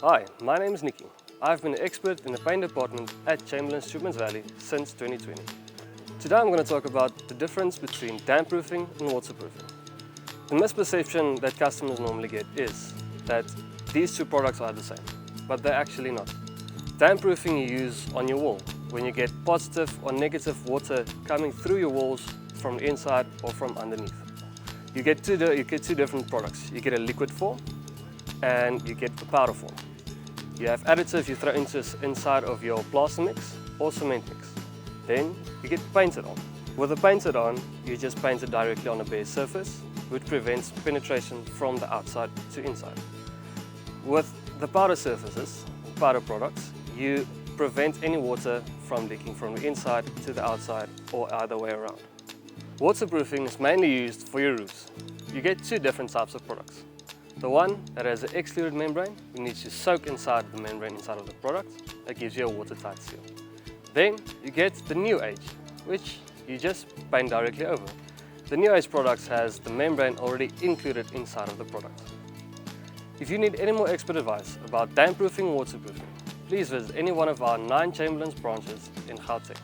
Hi, my name is Nicky. I've been an expert in the paint department at Chamberlain Valley since 2020. Today I'm going to talk about the difference between damp-proofing and waterproofing. The misperception that customers normally get is that these two products are the same, but they're actually not. Damp-proofing you use on your wall when you get positive or negative water coming through your walls from the inside or from underneath. You get two different products. You get a liquid form and you get the powder form. You have additive you throw inside of your plaster mix or cement mix. Then you get painted on. With the painted on, you just paint it directly on a bare surface, which prevents penetration from the outside to inside. With the powder surfaces, powder products, you prevent any water from leaking from the inside to the outside or either way around. Waterproofing is mainly used for your roofs. You get two different types of products. The one that has an extruded membrane, you need to soak inside the membrane inside of the product. That gives you a watertight seal. Then you get the new age, which you just paint directly over. The new age products has the membrane already included inside of the product. If you need any more expert advice about damp-proofing or waterproofing, please visit any one of our 9 Chamberlain's branches in Gauteng.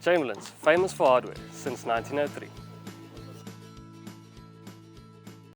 Chamberlain's, famous for hardware since 1903.